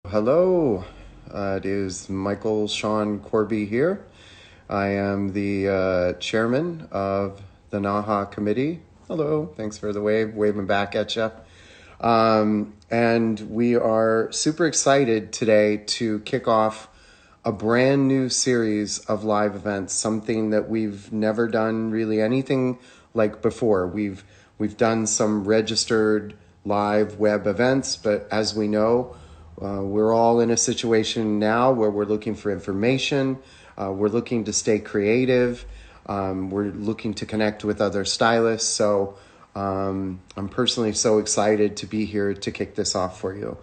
Hello, it is Michael Sean Corby here. I am the chairman of the NAHA committee. Hello, thanks for the waving back at you. And we are super excited today to kick off a brand new series of live events, something that we've never done really anything like before. We've done some registered live web events, but as we know, we're all in a situation now where we're looking for information. We're looking to stay creative. We're looking to connect with other stylists. So I'm personally so excited to be here to kick this off for you.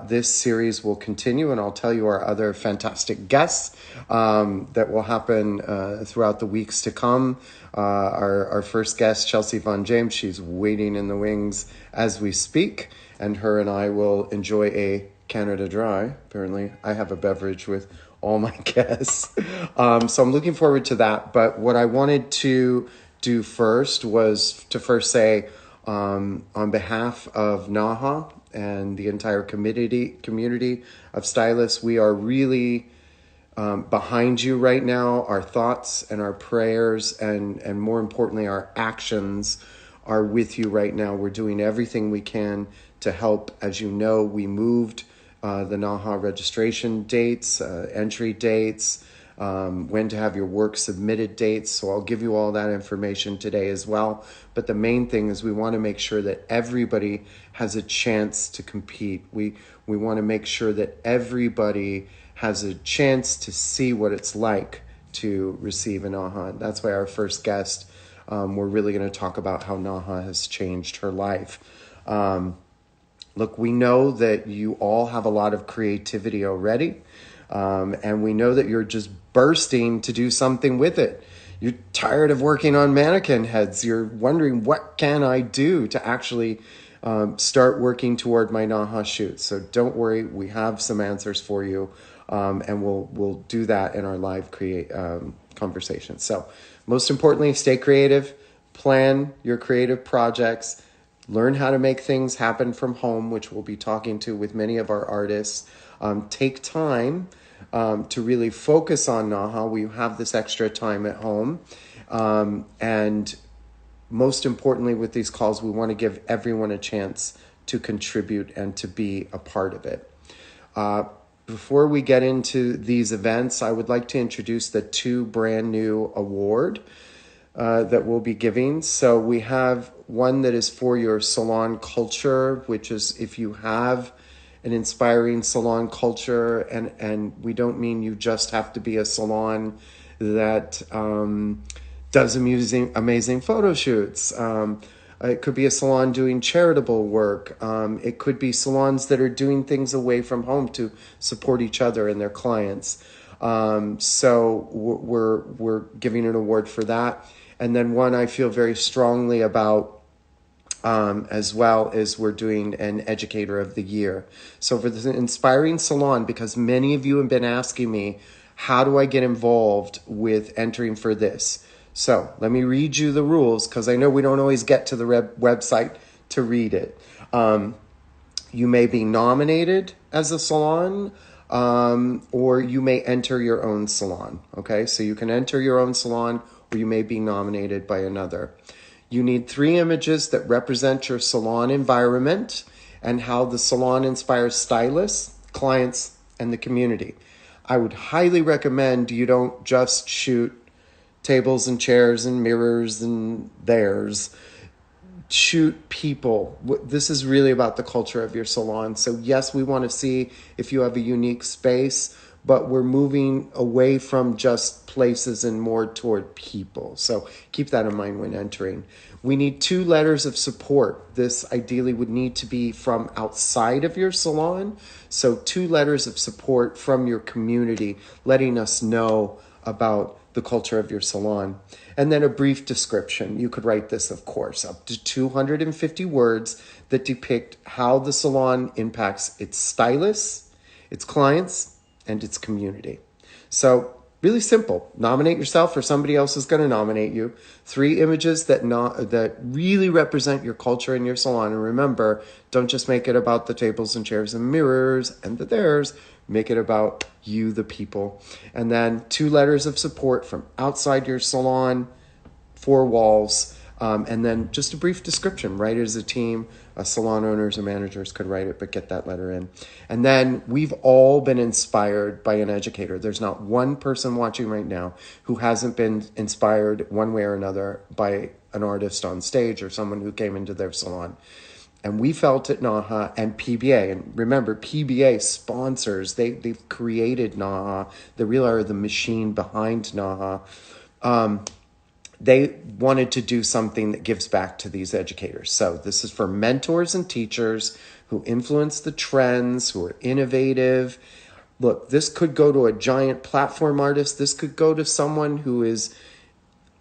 This series will continue, and I'll tell you our other fantastic guests that will happen throughout the weeks to come. Our first guest, Chelsea Von James, she's waiting in the wings as we speak, and her and I will enjoy a Canada Dry. Apparently, I have a beverage with all my guests. So I'm looking forward to that. But what I wanted to do first was to say, on behalf of NAHA and the entire community of stylists, we are really behind you right now. Our thoughts and our prayers and more importantly, our actions are with you right now. We're doing everything we can to help. As you know, we moved the NAHA registration dates, entry dates, when to have your work submitted dates. So I'll give you all that information today as well. But the main thing is we want to make sure that everybody has a chance to compete. We want to make sure that everybody has a chance to see what it's like to receive a NAHA. That's why our first guest, we're really going to talk about how NAHA has changed her life. Look, we know that you all have a lot of creativity already, and we know that you're just bursting to do something with it. You're tired of working on mannequin heads. You're wondering, what can I do to actually start working toward my NAHA shoot? So don't worry, we have some answers for you, and we'll do that in our live conversation. So most importantly, stay creative, plan your creative projects, learn how to make things happen from home, which we'll be talking to with many of our artists. Take time to really focus on NAHA. We have this extra time at home. And most importantly, with these calls, we want to give everyone a chance to contribute and to be a part of it. Before we get into these events, I would like to introduce the two brand new award that we'll be giving. So we have one that is for your salon culture, which is if you have an inspiring salon culture, and we don't mean you just have to be a salon that does amazing photo shoots. It could be a salon doing charitable work. It could be salons that are doing things away from home to support each other and their clients. So we're giving an award for that. And then one I feel very strongly about as well is we're doing an Educator of the Year. So for the Inspiring Salon, because many of you have been asking me, how do I get involved with entering for this? So let me read you the rules, because I know we don't always get to the website to read it. You may be nominated as a salon, or you may enter your own salon. Okay, so you can enter your own salon, or you may be nominated by another. You need 3 images that represent your salon environment and how the salon inspires stylists, clients, and the community. I would highly recommend you don't just shoot tables and chairs and mirrors and theirs. Shoot people. This is really about the culture of your salon. So yes, we want to see if you have a unique space, but we're moving away from just places and more toward people. So keep that in mind when entering. We need 2 letters of support. This ideally would need to be from outside of your salon. So 2 letters of support from your community, letting us know about the culture of your salon. And then a brief description. You could write this, of course, up to 250 words that depict how the salon impacts its stylists, its clients, and its community. So Really simple. Nominate yourself or somebody else is going to nominate you. 3 images that really represent your culture and your salon. And remember, don't just make it about the tables and chairs and mirrors and the theirs. Make it about you, the people. And then 2 letters of support from outside your salon, 4 walls. And then just a brief description. Write it as a team. Salon owners or managers could write it, but get that letter in. And then we've all been inspired by an educator. There's not one person watching right now who hasn't been inspired one way or another by an artist on stage or someone who came into their salon. And we felt at NAHA and PBA, and remember, PBA sponsors, they've created NAHA. They really are the machine behind NAHA. They wanted to do something that gives back to these educators. So this is for mentors and teachers who influence the trends, who are innovative. Look, this could go to a giant platform artist. This could go to someone who is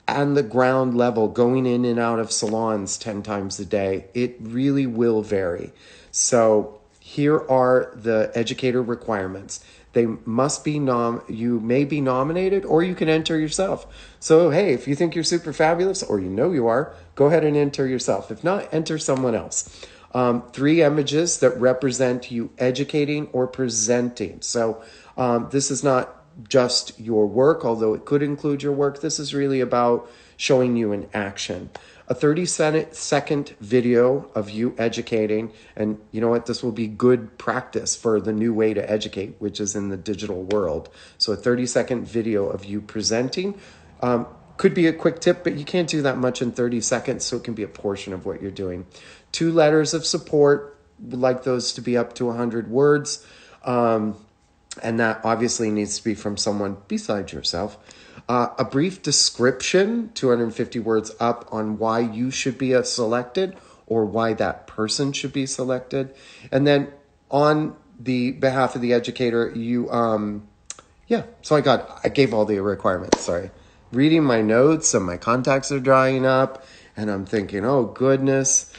on the ground level, going in and out of salons 10 times a day. It really will vary. So here are the educator requirements. They must be you may be nominated or you can enter yourself. So, hey, if you think you're super fabulous or you know you are, go ahead and enter yourself. If not, enter someone else. 3 images that represent you educating or presenting. So this is not just your work, although it could include your work. This is really about showing you in action. A 30-second video of you educating, and you know what? This will be good practice for the new way to educate, which is in the digital world. So a 30-second video of you presenting could be a quick tip, but you can't do that much in 30 seconds, so it can be a portion of what you're doing. 2 letters of support, we'd like those to be up to 100 words, and that obviously needs to be from someone besides yourself. A brief description, 250 words up, on why you should be selected or why that person should be selected. And then on the behalf of the educator, so I gave all the requirements, sorry. Reading my notes and my contacts are drying up and I'm thinking, oh goodness.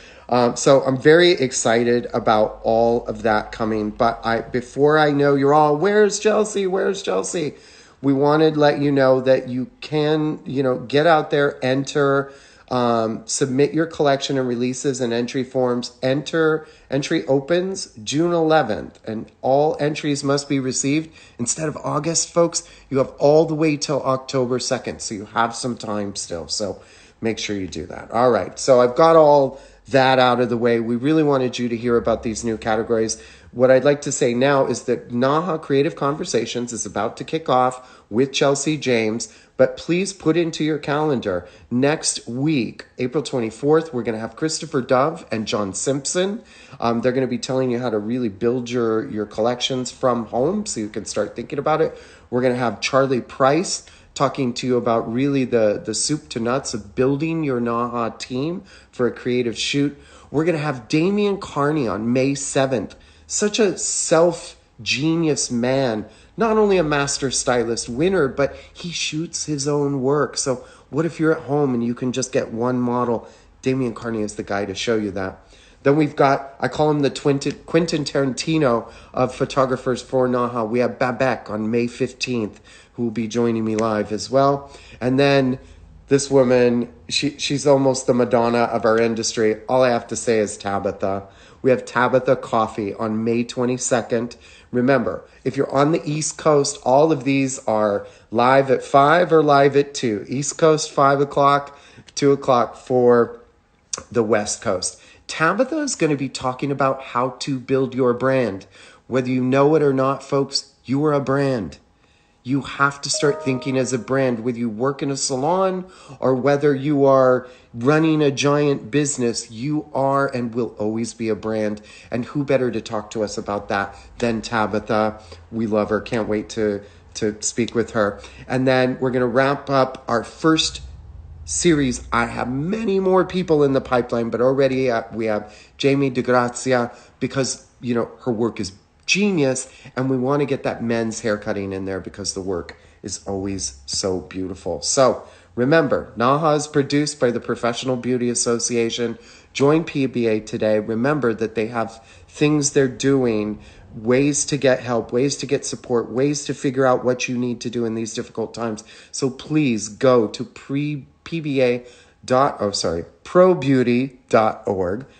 So I'm very excited about all of that coming. But before I know you're all, where's Chelsea? Where's Chelsea? We wanted to let you know that you can, get out there, enter, submit your collection and releases and entry forms. Entry opens June 11th, and all entries must be received. Instead of August, folks, you have all the way till October 2nd, so you have some time still. So make sure you do that. All right, so I've got all that out of the way. We really wanted you to hear about these new categories. What I'd like to say now is that NAHA Creative Conversations is about to kick off with Chelsea James, but please put into your calendar next week, April 24th, we're going to have Christopher Dove and John Simpson. They're going to be telling you how to really build your collections from home so you can start thinking about it. We're going to have Charlie Price talking to you about really the soup to nuts of building your NAHA team for a creative shoot. We're going to have Damian Carney on May 7th. Such a self-genius man, not only a master stylist winner, but he shoots his own work. So what if you're at home and you can just get one model? Damian Carney is the guy to show you that. Then we've got, I call him the Quentin Tarantino of photographers for NAHA. We have Babek on May 15th, who will be joining me live as well. And then this woman, she's almost the Madonna of our industry. All I have to say is Tabitha. We have Tabitha Coffee on May 22nd. Remember, if you're on the East Coast, all of these are live at 5 or live at 2. East Coast, 5 o'clock, 2 o'clock for the West Coast. Tabitha is going to be talking about how to build your brand. Whether you know it or not, folks, you are a brand. You have to start thinking as a brand, whether you work in a salon or whether you are running a giant business, you are and will always be a brand. And who better to talk to us about that than Tabitha? We love her. Can't wait to speak with her. And then we're going to wrap up our first series. I have many more people in the pipeline, but already we have Jamie DeGrazia because, her work is genius, and we want to get that men's haircutting in there because the work is always so beautiful. So remember, NAHA is produced by the Professional Beauty Association. Join PBA today. Remember that they have things they're doing ways to get help, ways to get support, ways to figure out what you need to do in these difficult times. So please go to probeauty.org,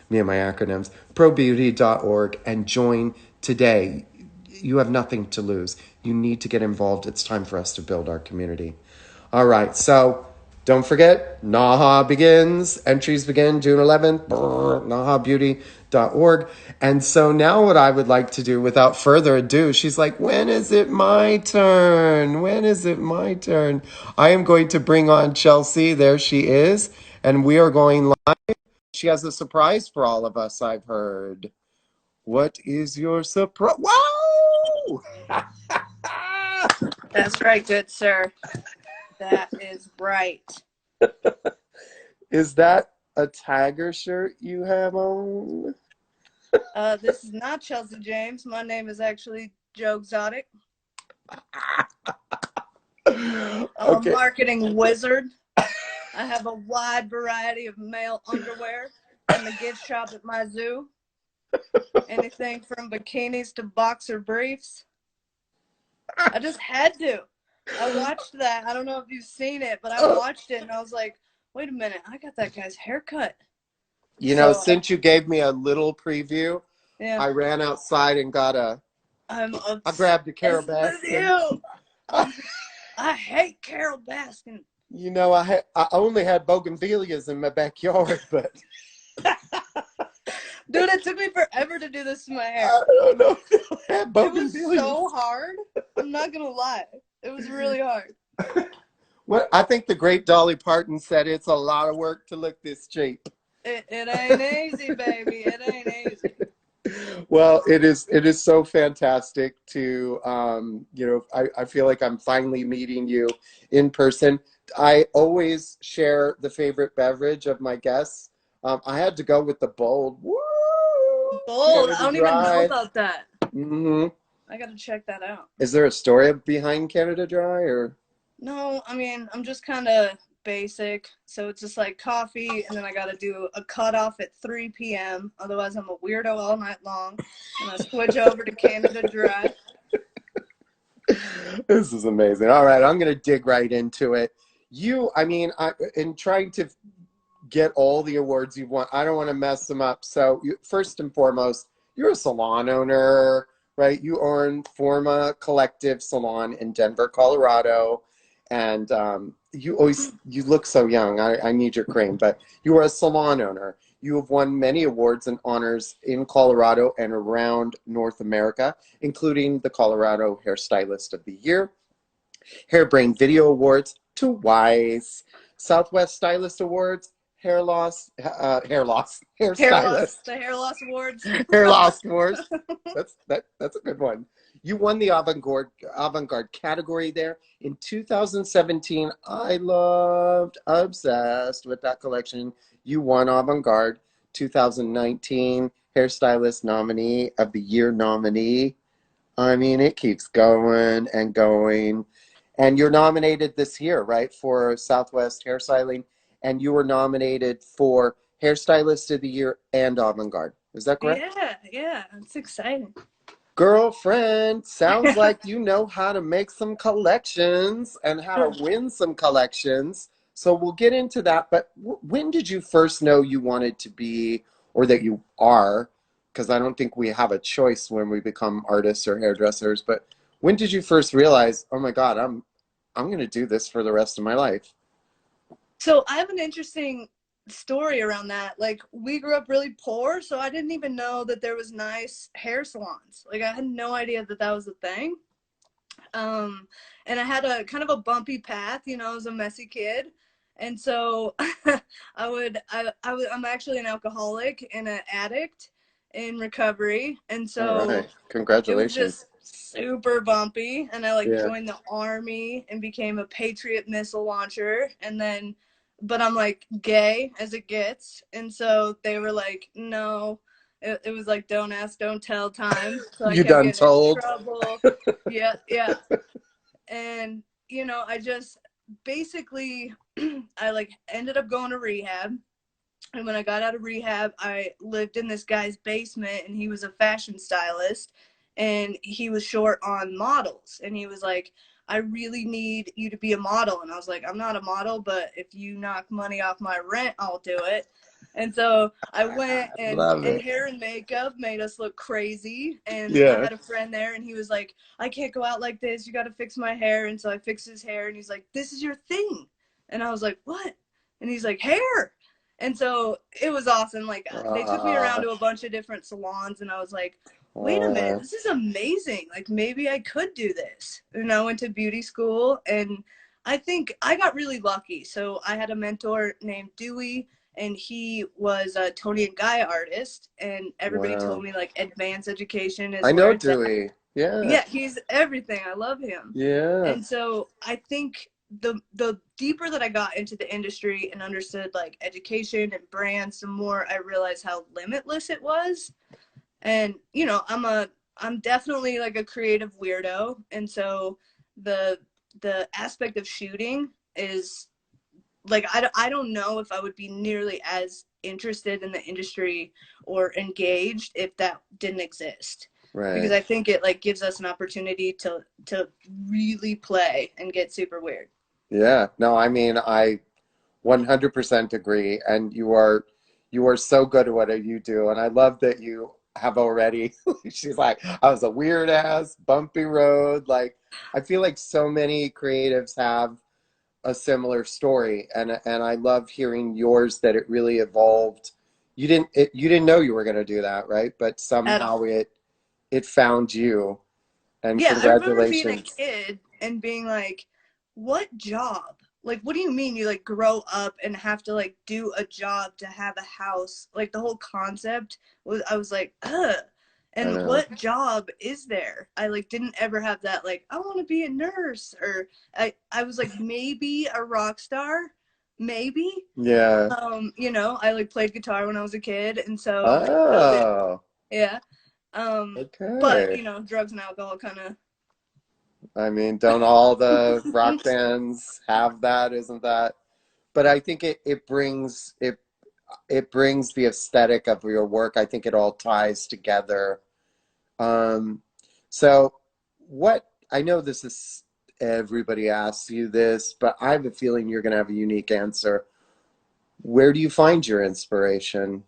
me and my acronyms, probeauty.org, and join today. You have nothing to lose. You need to get involved. It's time for us to build our community. All right, so don't forget, NAHA begins. Entries begin June 11th. NAHAbeauty.org. And so now what I would like to do, without further ado, she's like, when is it my turn? When is it my turn? I am going to bring on Chelsea. There she is. And we are going live. She has a surprise for all of us, I've heard. What is your surprise? Wow! That's right, good sir. That is right. Is that a Tiger shirt you have on? This is not Chelsea James. My name is actually Joe Exotic. I'm a marketing wizard. I have a wide variety of male underwear in the gift shop at my zoo. Anything from bikinis to boxer briefs. I just had to. I watched that. I don't know if you've seen it, but I watched it and I was like, wait a minute, I got that guy's haircut. You know, since you gave me a little preview, yeah. I ran outside and got I grabbed a Carol Baskin. I hate Carol Baskin. You know, I only had bougainvilleas in my backyard, but dude, it took me forever to do this to my hair. I don't know. It was so hard. I'm not gonna lie. It was really hard. What I think the great Dolly Parton said, it's a lot of work to look this cheap. It ain't easy, baby. It ain't easy. Well, it is so fantastic to you know, I feel like I'm finally meeting you in person. I always share the favorite beverage of my guests. I had to go with the bold. Woo! Bold. I don't even know about that. Mm-hmm. I gotta check that out. Is there a story behind Canada Dry, or? No, I mean, I'm just kind of basic. So it's just like coffee, and then I gotta do a cutoff at 3 p.m. Otherwise, I'm a weirdo all night long. And I switch over to Canada Dry. This is amazing. All right, I'm gonna dig right into it. In trying to get all the awards you want, I don't want to mess them up. So first and foremost, you're a salon owner, right? You own Forma Collective Salon in Denver, Colorado. And you look so young. I need your cream, but you are a salon owner. You have won many awards and honors in Colorado and around North America, including the Colorado Hairstylist of the Year, Hairbrain Video Awards, twice, Southwest Stylist Awards, Hair Loss, Hairstylist. The Hair Loss Awards. Hair Loss Awards. That's a good one. You won the avant-garde category there. In 2017, I loved, obsessed with that collection. You won avant-garde. 2019, Hairstylist Nominee of the Year nominee. I mean, it keeps going and going. And you're nominated this year, right, for Southwest Hairstyling. And you were nominated for Hairstylist of the Year and avant-garde. Is that correct? Yeah. It's exciting. Girlfriend, sounds like you know how to make some collections and how to win some collections. So we'll get into that. But when did you first know you wanted to be, or that you are, because I don't think we have a choice when we become artists or hairdressers, but when did you first realize, oh my God, I'm going to do this for the rest of my life? So I have an interesting story around that. Like, we grew up really poor, so I didn't even know that there was nice hair salons. Like, I had no idea that that was a thing. And I had a kind of a bumpy path, you know, I was a messy kid. And so I'm actually an alcoholic and an addict in recovery. And so right. Congratulations. It was just super bumpy. And I joined the Army and became a Patriot missile launcher. And then, but I'm like gay as it gets. And so they were like, no, it was like, don't ask, don't tell time. So I you kept done getting told. in trouble. Yeah. And, you know, I just basically, I ended up going to rehab. And when I got out of rehab, I lived in this guy's basement, and he was a fashion stylist. and he was short on models, and he was like, I really need you to be a model. And I was like, I'm not a model, but if you knock money off my rent, I'll do it. And so I went, I love and it. hair and makeup made us look crazy. And I Yeah. had a friend there, and he was like, I can't go out like this. You got to fix my hair. And so I fixed his hair, and he's like, this is your thing. And I was like, what? And he's like, hair. And so it was awesome. Like, they took me around Uh, to a bunch of different salons, and I was like, wait a minute, uh, this is amazing. Like, maybe I could do this. And I went to beauty school, and I think I got really lucky. So I had a mentor named Dewey, and he was a Tony and Guy artist, and everybody told wow. me like advanced education I is where know it's at. Dewey. Yeah. Yeah, he's everything. I love him. Yeah. And so I think the deeper that I got into the industry and understood like education and brands, the more I realized how limitless it was. And I'm definitely like a creative weirdo, and so the the aspect of shooting is like I don't know if I would be nearly as interested in the industry or engaged if that didn't exist, because Right. I think it like gives us an opportunity to really play and get super weird. Yeah. No, I mean, I 100% agree. And you are so good at what you do. And I love that you have already, she's like, I was a weird ass, bumpy road. Like, I feel like so many creatives have a similar story. And I love hearing yours that it really evolved. You didn't know you were going to do that, right? But At somehow all. it found you. And Yeah, I remember being a congratulations. kid and being like, what job? Like, what do you mean you like grow up and have to like do a job to have a house? Like, the whole concept was, I was like, ugh. I And know. what job is there? I like didn't ever have that, like, I want to be a nurse, or I was like, maybe a rock star, maybe. Yeah. I like played guitar when I was a kid, and so that was it. Oh, Yeah. But okay. drugs and alcohol kind of. I mean, don't all the rock bands have that? Isn't that? But I think it brings the aesthetic of your work. I think it all ties together. Um, so what I know this is everybody asks you this, but I have a feeling you're going to have a unique answer. Where do you find your inspiration?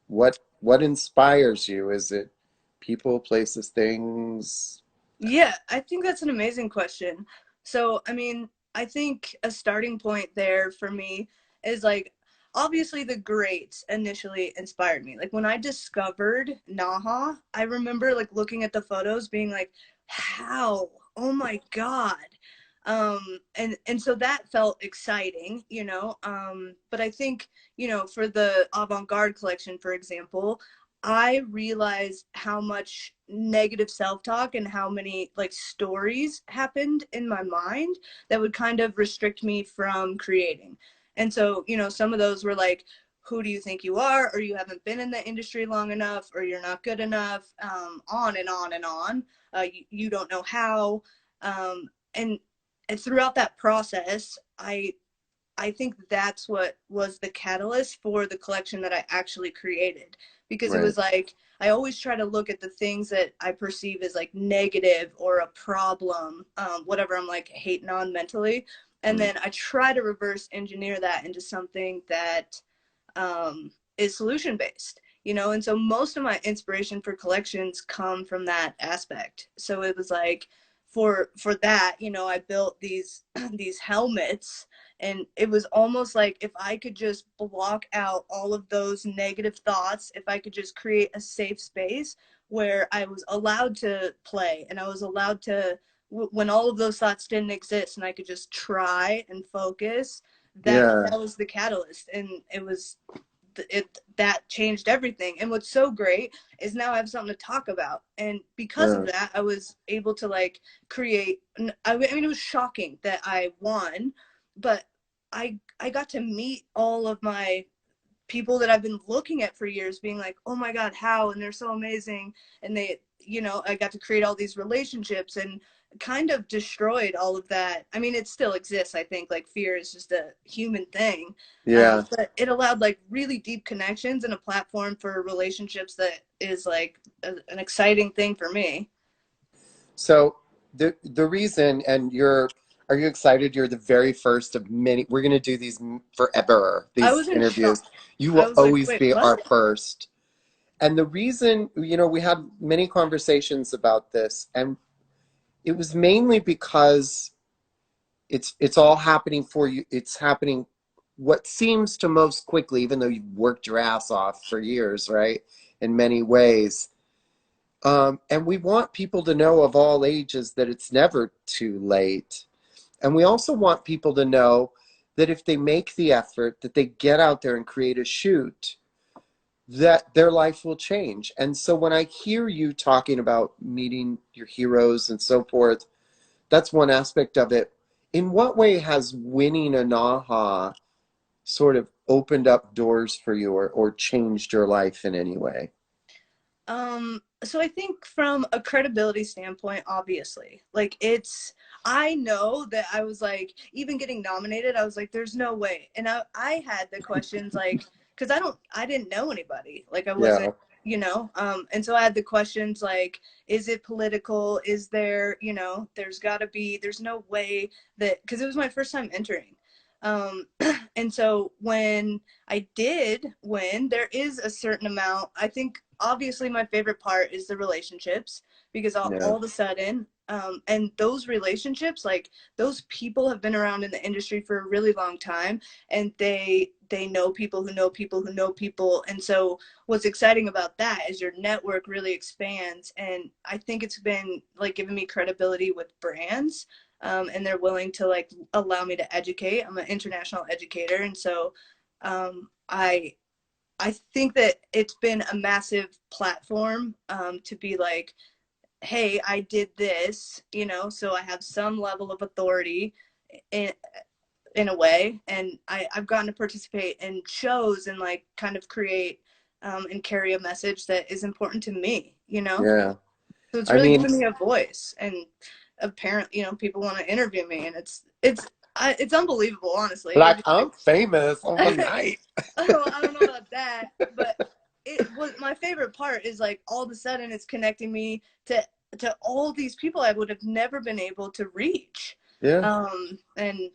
What inspires you? Is it people, places, things? Yeah, I think that's an amazing question. So, I mean, I think a starting point there for me is like, obviously the greats initially inspired me. Like when I discovered NAHA, I remember like looking at the photos being like, how? Oh my God. And so that felt exciting, but I think, for the avant-garde collection, for example, I realized how much negative self-talk and how many like stories happened in my mind that would kind of restrict me from creating. And so, some of those were like, who do you think you are? Or you haven't been in the industry long enough, or you're not good enough, on and on and on. You don't know how. And throughout that process, I think that's what was the catalyst for the collection that I actually created, because it Right. was like I always try to look at the things that I perceive as like negative or a problem, whatever I'm like hating on mentally, and Mm. then I try to reverse engineer that into something that is solution based. And so most of my inspiration for collections come from that aspect. So it was like for that, I built these these helmets, and it was almost like if I could just block out all of those negative thoughts, if I could just create a safe space where I was allowed to play and I was allowed to, when all of those thoughts didn't exist and I could just try and focus, that Yeah. that was the catalyst. And that changed everything. And what's so great is now I have something to talk about, and because of Uh, that I was able to like create. I mean, it was shocking that I won, but I got to meet all of my people that I've been looking at for years, being like, oh my God, how? And they're so amazing. And I got to create all these relationships and kind of destroyed all of that. I mean, it still exists. I think like fear is just a human thing. yeah. But it allowed like really deep connections and a platform for relationships that is like an exciting thing for me. So the reason, and are you excited? You're the very first of many. We're going to do these forever, I these was in interviews. shock. You I will was like, always wait, be our what? first. And the reason, we had many conversations about this, and it was mainly because it's all happening for you. It's happening what seems to most quickly, even though you've worked your ass off for years, right? In many ways. And we want people to know of all ages that it's never too late. And we also want people to know that if they make the effort, that they get out there and create a shoot, that their life will change. And so when I hear you talking about meeting your heroes and so forth, that's one aspect of it. In what way has winning a NAHA sort of opened up doors for you, or changed your life in any way? So I think from a credibility standpoint, obviously, like I know that I was like, even getting nominated, I was like, there's no way. And I had the questions like, cause I didn't know anybody. Like I wasn't, Yeah, and so I had the questions like, is it political? Is there, there's no way that, cause it was my first time entering. Um, and so when I did win, there is a certain amount. I think obviously my favorite part is the relationships because yeah, all of a sudden, and those relationships, like those people have been around in the industry for a really long time, and they know people who know people who know people, and so what's exciting about that is your network really expands, and I think it's been like giving me credibility with brands, and they're willing to like allow me to educate. I'm an international educator, and so I think that it's been a massive platform to be like, hey, I did this, so I have some level of authority in in a way, and I've gotten to participate in shows and like kind of create and carry a message that is important to me. yeah. So it's I really mean, given me a voice, and apparently, people want to interview me, and it's unbelievable, honestly. like, I'm famous overnight. Oh, I don't know about that, but it was my favorite part is like all of a sudden it's connecting me to all these people I would have never been able to reach, Yeah. and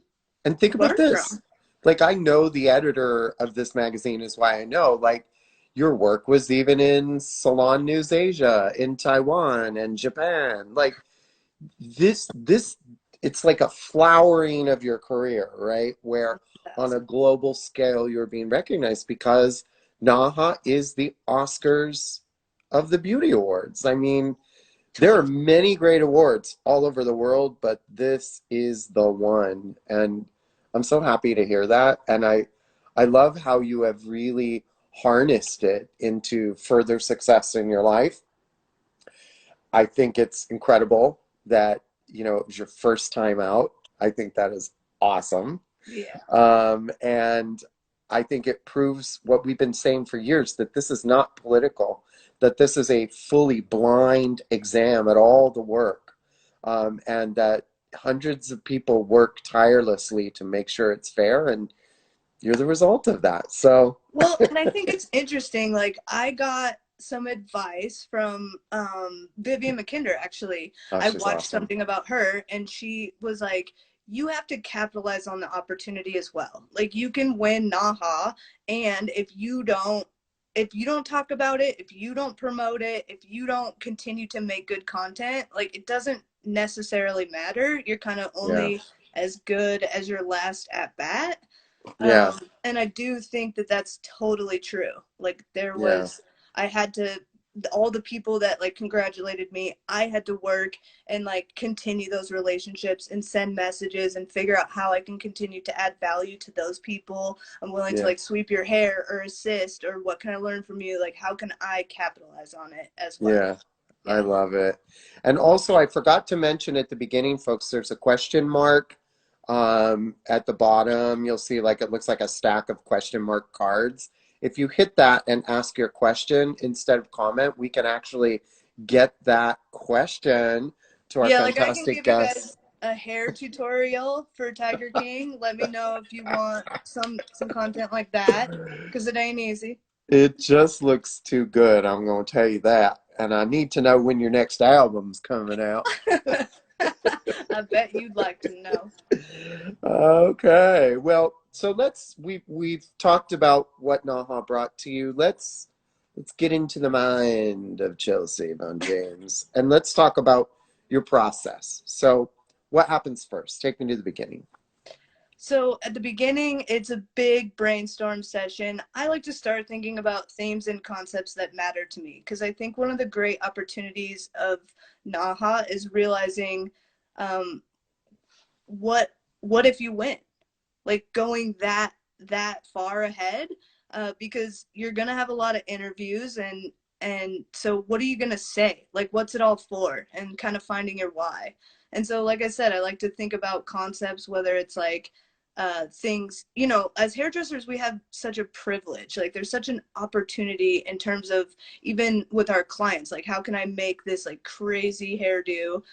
And think about learn this. from. Like, I know the editor of this magazine is why I know. Like, your work was even in Salon News Asia, in Taiwan and Japan. Like, this it's like a flowering of your career, right? Where on Yes. a global scale you're being recognized because NAHA is the Oscars of the beauty awards. I mean, there are many great awards all over the world, but this is the one. And I'm so happy to hear that. And I love how you have really harnessed it into further success in your life. I think it's incredible that, it was your first time out. I think that is awesome. Yeah. And I think it proves what we've been saying for years, that this is not political, that this is a fully blind exam at all the work, and that hundreds of people work tirelessly to make sure it's fair, and you're the result of that. So, Well, and I think it's interesting. Like I got some advice from Vivian McKinder. Actually, oh, I she's watched awesome. something about her, and she was like, "You have to capitalize on the opportunity as well. Like you can win NAHA, and if you don't talk about it, if you don't promote it, if you don't continue to make good content, like it doesn't necessarily matter. You're kind of Yeah. only as good as your last at bat." Yeah. And I do think that that's totally true. Like Yeah. I had to, all the people that like congratulated me, I had to work and like continue those relationships and send messages and figure out how I can continue to add value to those people. I'm willing to Yeah. like sweep your hair or assist, or what can I learn from you? Like, how can I capitalize on it as well? Yeah, I Yeah. love it. And also, I forgot to mention at the beginning, folks, there's a question mark at the bottom. You'll see like it looks like a stack of question mark cards. If you hit that and ask your question instead of comment, we can actually get that question to our Yeah, like I can fantastic give you guys guests. a hair tutorial for Tiger King. Let me know if you want some content like that, because it ain't easy. It just looks too good, I'm going to tell you that. And I need to know when your next album's coming out. I bet you'd like to know. Okay. Well, so we've talked about what NAHA brought to you. Let's get into the mind of Chelsea Von James, and let's talk about your process. So, what happens first? Take me to the beginning. So at the beginning, it's a big brainstorm session. I like to start thinking about themes and concepts that matter to me, because I think one of the great opportunities of NAHA is realizing um, what if you win, like going that far ahead, because you're gonna have a lot of interviews, and so what are you gonna say, like what's it all for, and kind of finding your why. And so like I said, I like to think about concepts, whether it's like things, you know, as hairdressers we have such a privilege, like there's such an opportunity in terms of even with our clients, like how can I make this like crazy hairdo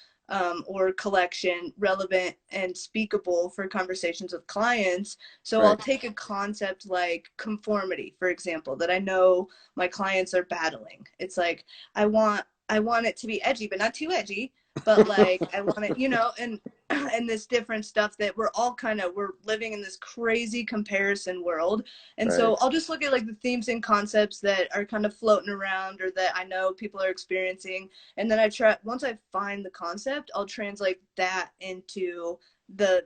or collection relevant and speakable for conversations with clients. So Right. I'll take a concept like conformity, for example, that I know my clients are battling. It's like I want it to be edgy, but not too edgy. But like I want it, you know, and this different stuff that we're living in this crazy comparison world. And Right. so I'll just look at like the themes and concepts that are kind of floating around or that I know people are experiencing, and then once I find the concept, I'll translate that into the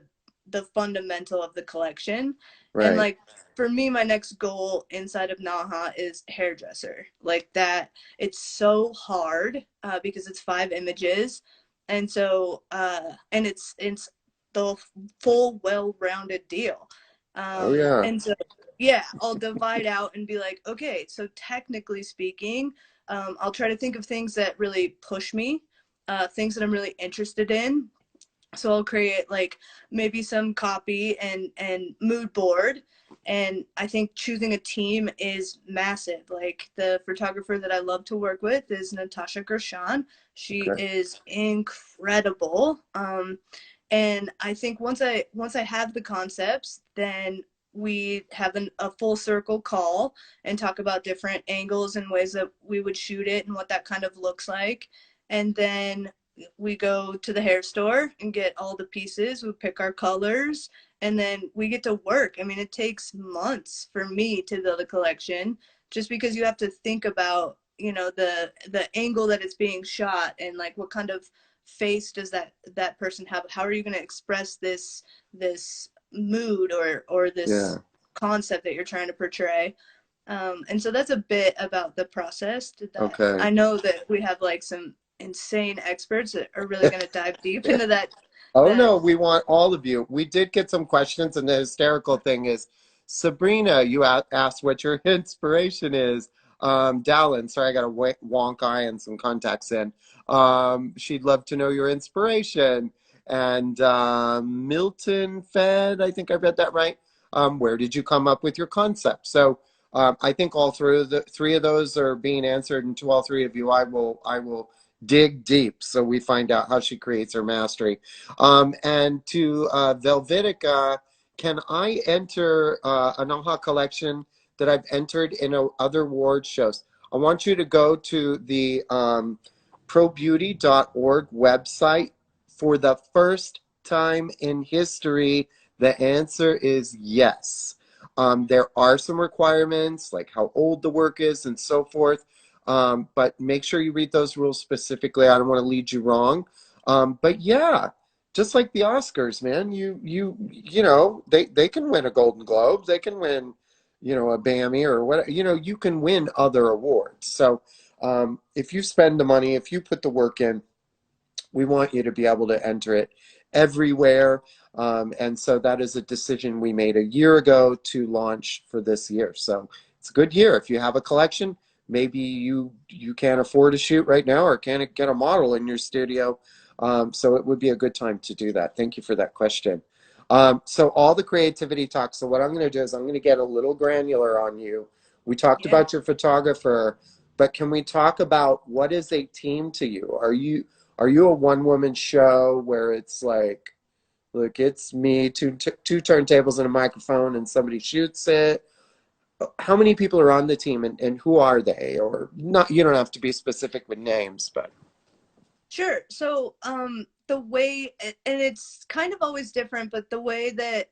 fundamental of the collection. And Right. like for me, my next goal inside of NAHA is hairdresser. Like that, it's so hard because it's 5 images, and so and it's the full, well-rounded deal. Oh yeah. And so yeah, I'll divide out and be like, okay, so technically speaking, I'll try to think of things that really push me, things that I'm really interested in. So I'll create like maybe some copy and mood board. And I think choosing a team is massive. Like the photographer that I love to work with is Natasha Gershon. She Okay. is incredible. And I think once I have the concepts, then we have a full circle call and talk about different angles and ways that we would shoot it and what that kind of looks like. And then we go to the hair store and get all the pieces. We pick our colors, and then we get to work. I mean, it takes months for me to build a collection, just because you have to think about, you know, the angle that it's being shot, and like what kind of face does that person have, how are you going to express this mood or Yeah. this concept that you're trying to portray. And so that's a bit about the process that Okay. I know that we have like some insane experts that are really going to dive deep into that. Oh That no, we want all of you. We did get some questions, and the hysterical thing is, Sabrina, you asked what your inspiration is. Dallin, sorry, I got a wonk eye and some contacts in. She'd love to know your inspiration. And Milton Fed, I think I read that right. Where did you come up with your concept? So I think all three of those are being answered, and to all three of you, I will dig deep so we find out how she creates her mastery. And to Velvetica, can I enter a NAHA collection that I've entered in other award shows? I want you to go to the probeauty.org website. For the first time in history, the answer is yes. There are some requirements, like how old the work is and so forth. But make sure you read those rules specifically. I don't want to lead you wrong. But yeah, just like the Oscars, man, you know, they can win a Golden Globe, they can win, you know, a Bammy or what, you know, you can win other awards. So if you spend the money, if you put the work in, we want you to be able to enter it everywhere. And so that is a decision we made a year ago to launch for this year. So it's a good year. If you have a collection, maybe you can't afford to shoot right now or can't get a model in your studio. So it would be a good time to do that. Thank you for that question. So all the creativity talk. So what I'm going to do is I'm going to get a little granular on you. We talked yeah. about your photographer, but can we talk about what is a team to you? Are you a one-woman show where it's like, look, it's me, two turntables and a microphone, and somebody shoots it? how many people are on the team, and who are they? Or not, you don't have to be specific with names, but. Sure. So, the way, and it's kind of always different, but the way that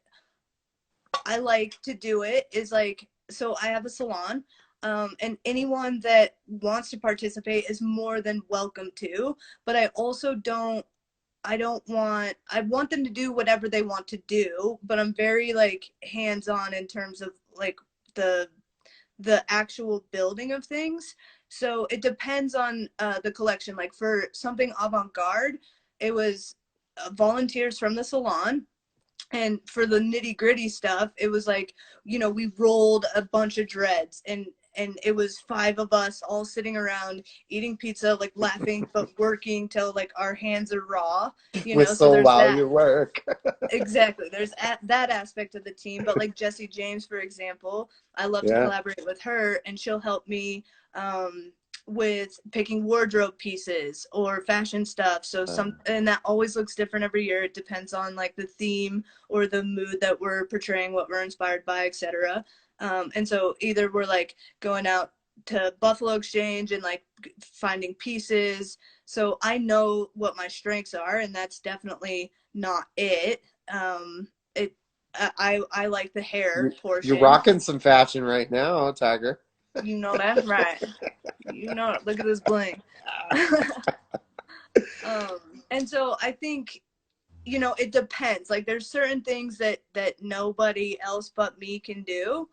I like to do it is like, so I have a salon, and anyone that wants to participate is more than welcome to, but I also don't, I want them to do whatever they want to do, but I'm very like hands-on in terms of like the the actual building of things. So it depends on the collection. Like for something avant-garde, it was volunteers from the salon, and for the nitty gritty stuff, it was like, we rolled a bunch of dreads, and it was five of us all sitting around eating pizza, like laughing but working till like our hands are raw, so Whistle there's while that. you work. Exactly. There's that aspect of the team, but like Jessie James, for example, I love to Yeah. collaborate with her, and she'll help me with picking wardrobe pieces or fashion stuff. So and that always looks different every year. It depends on like the theme or the mood that we're portraying, what we're inspired by, etc. And so either we're like going out to Buffalo Exchange and like finding pieces. So I know what my strengths are, and that's definitely not it. It I like the hair You're portion. rocking some fashion right now, Tiger. You know that's right. You know it. Look at this bling. And so I think, it depends. Like there's certain things that nobody else but me can do,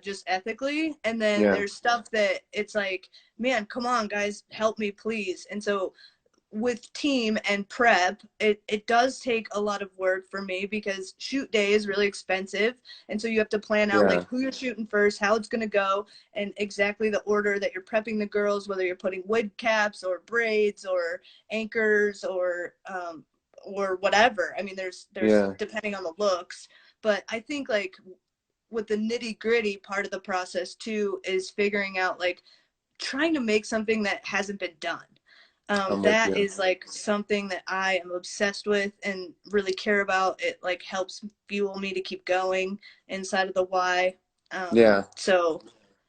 just ethically. And then Yeah. there's stuff that it's like, man, come on, guys, help me, please. And so with team and prep, it does take a lot of work for me because shoot day is really expensive. And so you have to plan out Yeah. like who you're shooting first, how it's going to go, and exactly the order that you're prepping the girls, whether you're putting wig caps or braids or anchors or whatever. I mean, there's Yeah. depending on the looks, but I think like with the nitty gritty part of the process too is figuring out like trying to make something that hasn't been done. I'm with That you. is like something that I am obsessed with and really care about. It like helps fuel me to keep going inside of the why. Yeah. So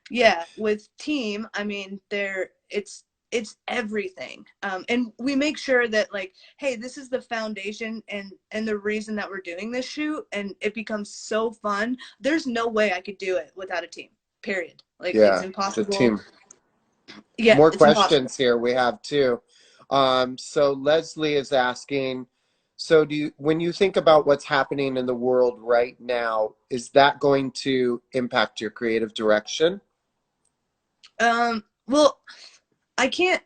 yeah, with team, I mean, it's everything, and we make sure that like, hey, this is the foundation and the reason that we're doing this shoot, and it becomes so fun. There's no way I could do it without a team. Period. Like it's Yeah. It's a impossible. team. Yeah, More it's impossible. questions here we have too. So Leslie is asking, so when you think about what's happening in the world right now, is that going to impact your creative direction? Well, I can't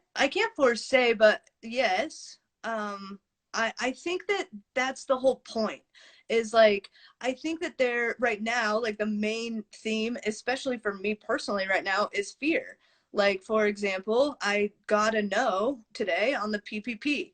foresay, but yes. I think that that's the whole point. Is like I think that they're right now like the main theme, especially for me personally right now, is fear. Like for example, I got a no today on the PPP.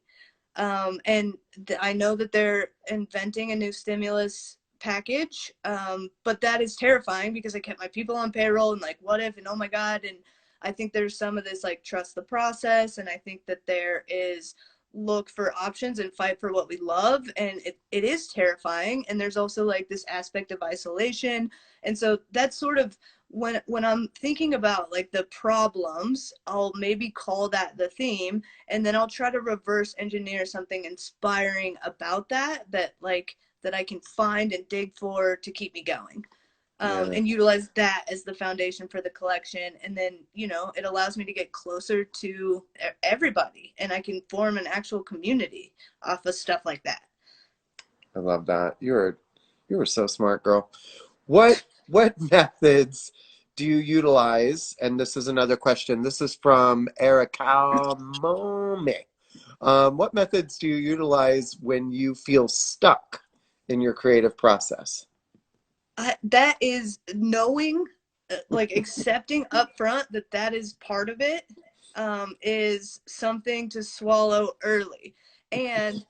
And I know that they're inventing a new stimulus package, but that is terrifying because I kept my people on payroll and like, what if, and oh my God. And I think there's some of this like trust the process. And I think that there is look for options and fight for what we love. And it is terrifying. And there's also like this aspect of isolation. And so that's sort of when I'm thinking about like the problems, I'll maybe call that the theme, and then I'll try to reverse engineer something inspiring about that like that I can find and dig for to keep me going, Yeah. and utilize that as the foundation for the collection. And then it allows me to get closer to everybody, and I can form an actual community off of stuff like that. I love that. You were so smart, girl. What methods do you utilize? And this is another question. This is from Erica Mome. What methods do you utilize when you feel stuck in your creative process? That is knowing, like accepting up front that that is part of it, is something to swallow early. And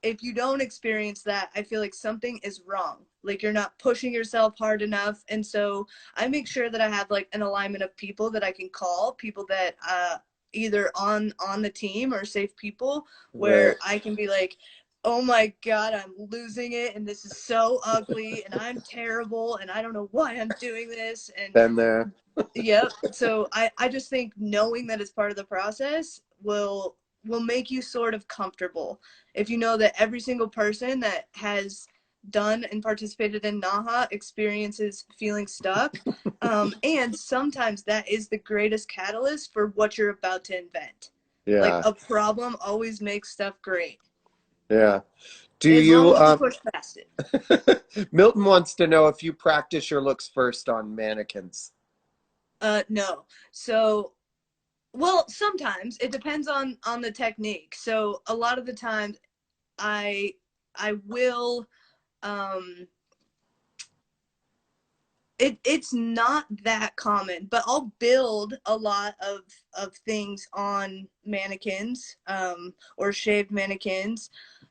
if you don't experience that, I feel like something is wrong. Like you're not pushing yourself hard enough. And so I make sure that I have like an alignment of people that I can call, people that either on the team or safe people, Right. where I can be like, oh my God, I'm losing it, and this is so ugly, and I'm terrible, and I don't know why I'm doing this. And Been there. yep. So I just think knowing that it's part of the process will make you sort of comfortable. If you know that every single person that has done and participated in NAHA experiences feeling stuck. And sometimes that is the greatest catalyst for what you're about to invent. Like Yeah. a problem always makes stuff great. Yeah. Do As long you, as you push past it. Milton wants to know if you practice your looks first on mannequins. No. So, well, sometimes it depends on the technique. So a lot of the times I I will it's not that common, but I'll build a lot of things on mannequins, or shaved mannequins.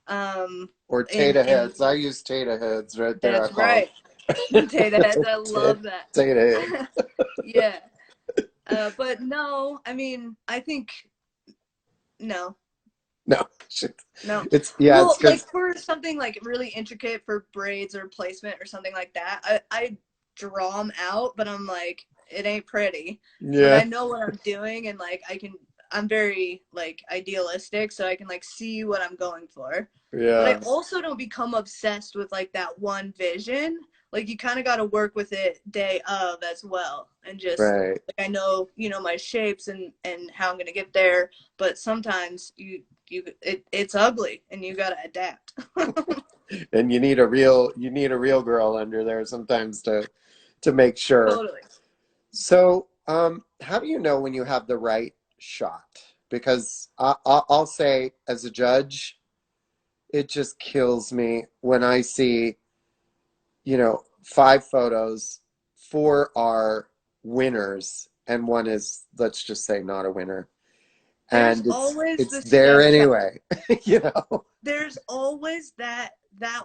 Or And Tata heads. I use Tata heads right there. I that's call right. Potato heads, I them love that. Tata heads. Yeah. But no, I mean, I think no. No, No. it's Well, like because, for something like really intricate for braids or placement or something like that, I draw them out, but I'm like, it ain't pretty. But yeah, I know what I'm doing, and like I'm very like idealistic, so I can like see what I'm going for. But I yeah, also don't become obsessed with like that one vision. Like you kind of got to work with it day of as well, and just right. like I know, my shapes and how I'm gonna get there, but sometimes it's ugly and you gotta adapt. And you need a real girl under there sometimes to make sure. Totally. So, how do you know when you have the right shot? Because I'll say, as a judge, it just kills me when I see, 5 photos, 4 are winners, and one is, let's just say, not a winner. There's And it's always it's the there step shot. anyway, you know. There's always that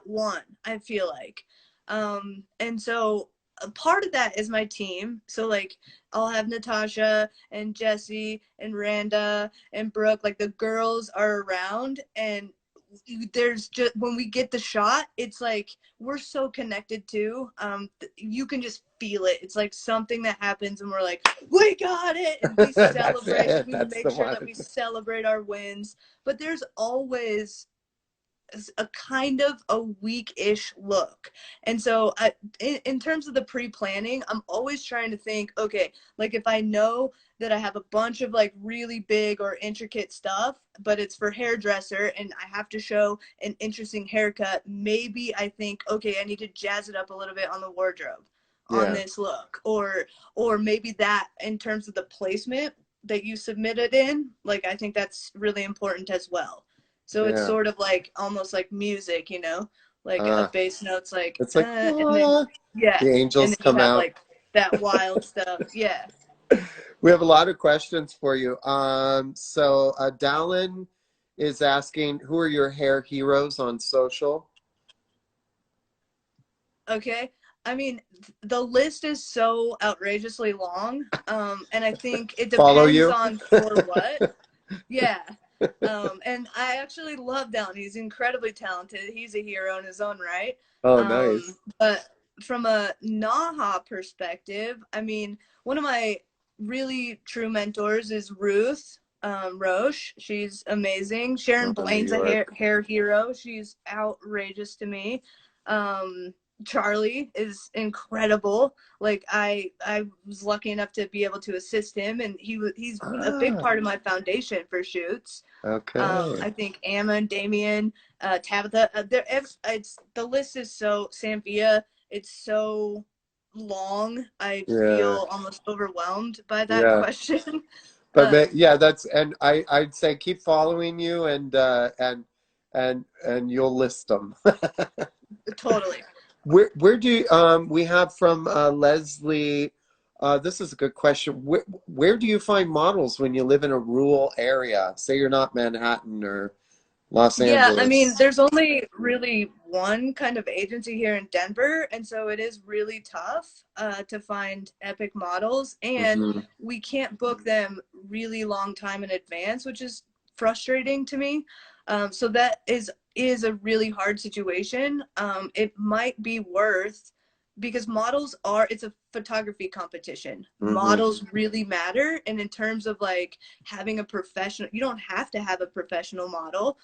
one, I feel like. And so a part of that is my team. So like I'll have Natasha and Jesse and Randa and Brooke, like the girls are around, and there's just when we get the shot, it's like we're so connected too. You can just feel it. It's like something that happens and we're like, we got it, and we That's celebrate. it. We That's make the sure that one. we celebrate our wins. But there's always a kind of a weak-ish look. And so in terms of the pre-planning, I'm always trying to think, okay, like if I know that I have a bunch of like really big or intricate stuff, but it's for hairdresser and I have to show an interesting haircut, maybe I think, okay, I need to jazz it up a little bit on the wardrobe on Yeah, this look. Or maybe that in terms of the placement that you submitted in, like I think that's really important as well. So it's yeah. sort of like almost like music, like a Uh, bass note's like, it's like, and then yeah, the and angels then you come have out. like that wild stuff. Yeah. We have a lot of questions for you. So Dallin is asking, who are your hair heroes on social? Okay. I mean, the list is so outrageously long. And I think it Follow depends you? on for what. Yeah. And I actually love Down. He's incredibly talented. He's a hero in his own right. Oh, nice. But from a NAHA perspective, I mean, one of my really true mentors is Ruth Roche. She's amazing. Sharon New Blaine's a hair, York. hair hero. She's outrageous to me. Um, Charlie is incredible. Like I was lucky enough to be able to assist him, and he's a big Ah, part of my foundation for shoots. okay. I think Amma and Damien, Tabitha, it's the list is so Samvia. It's so long. I Yeah, feel almost overwhelmed by that yeah. question. But um, yeah, and I'd say keep following you, and you'll list them. totally. Where do you, we have from Leslie? This is a good question. Where do you find models when you live in a rural area? Say you're not Manhattan or Los Yeah, I mean, Angeles. there's only really one kind of agency here in Denver, and so it is really tough to find epic models, and Hmm. we can't book them really long time in advance, which is frustrating to me. So that is a really hard situation. It might be worth, because models are, it's a photography competition. Mm-hmm. Models really matter. And in terms of like having a professional, you don't have to have a professional model.